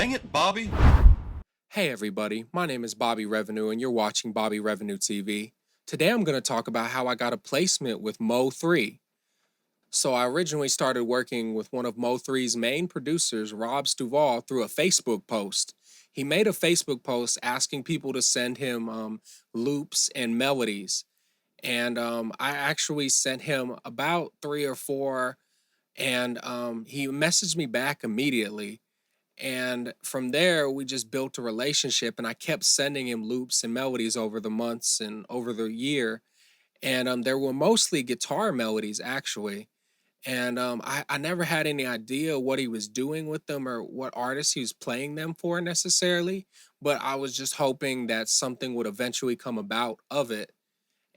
Dang it, Bobby. Hey everybody, my name is Bobby Revenue and you're watching Bobby Revenue TV. Today I'm going to talk about how I got a placement with Mo3. So I originally started working with one of Mo3's main producers, Rob Duval, through a Facebook post. He made a Facebook post asking people to send him loops and melodies. And I actually sent him about three or four, and he messaged me back immediately. And from there, we just built a relationship, and I kept sending him loops and melodies over the months and over the year. And there were mostly guitar melodies, actually. And I never had any idea what he was doing with them or what artist he was playing them for necessarily. But I was just hoping that something would eventually come about of it.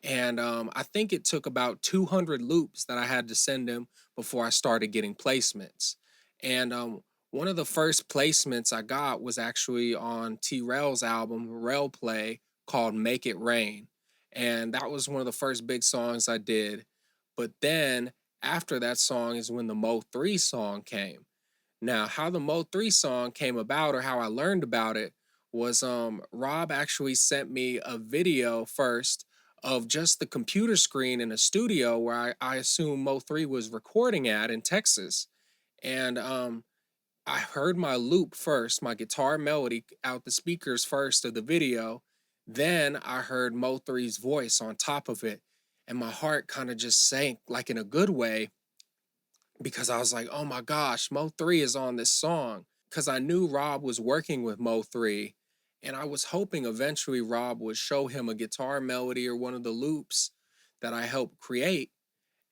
And I think it took about 200 loops that I had to send him before I started getting placements. And one of the first placements I got was actually on T-Rel's album, Rel Play, called Make It Rain. And that was one of the first big songs I did. But then after that song is when the Mo3 song came. Now, how the Mo3 song came about or how I learned about it was Rob actually sent me a video first of just the computer screen in a studio where I assume Mo3 was recording at in Texas. And I heard my loop first, my guitar melody out the speakers first of the video. Then I heard Mo3's voice on top of it. And my heart kind of just sank, like in a good way, because I was like, oh my gosh, Mo3 is on this song. Because I knew Rob was working with Mo3, and I was hoping eventually Rob would show him a guitar melody or one of the loops that I helped create.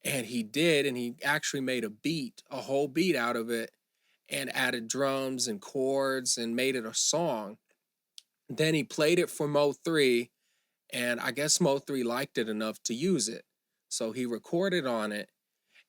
And he did, and he actually made a beat, a whole beat out of it, and added drums and chords and made it a song. Then he played it for Mo3, and I guess Mo3 liked it enough to use it. So he recorded on it.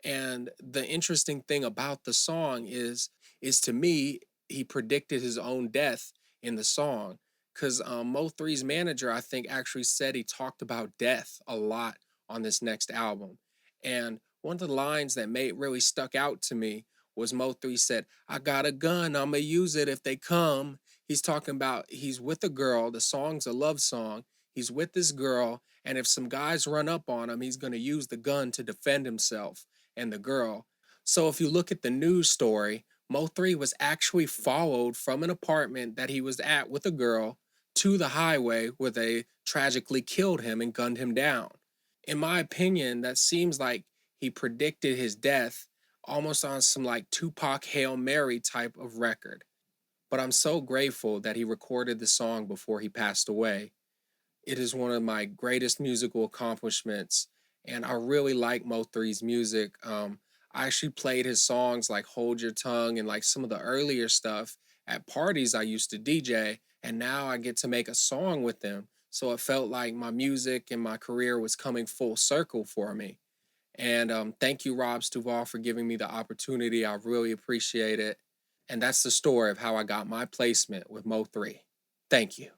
And the interesting thing about the song is to me, he predicted his own death in the song. Because Mo3's manager, I think, actually said he talked about death a lot on this next album. And one of the lines that made really stuck out to me was Mo3 said, I got a gun, I'ma use it if they come. He's talking about he's with a girl, the song's a love song. He's with this girl, and if some guys run up on him, he's gonna use the gun to defend himself and the girl. So if you look at the news story, Mo3 was actually followed from an apartment that he was at with a girl to the highway where they tragically killed him and gunned him down. In my opinion, that seems like he predicted his death almost on some like Tupac Hail Mary type of record. But I'm so grateful that he recorded the song before he passed away. It is one of my greatest musical accomplishments, and I really like Mo3's music. I actually played his songs like Hold Your Tongue and like some of the earlier stuff at parties I used to DJ, and now I get to make a song with him. So it felt like my music and my career was coming full circle for me. And thank you, Rob Duval, for giving me the opportunity. I really appreciate it. And that's the story of how I got my placement with Mo3. Thank you.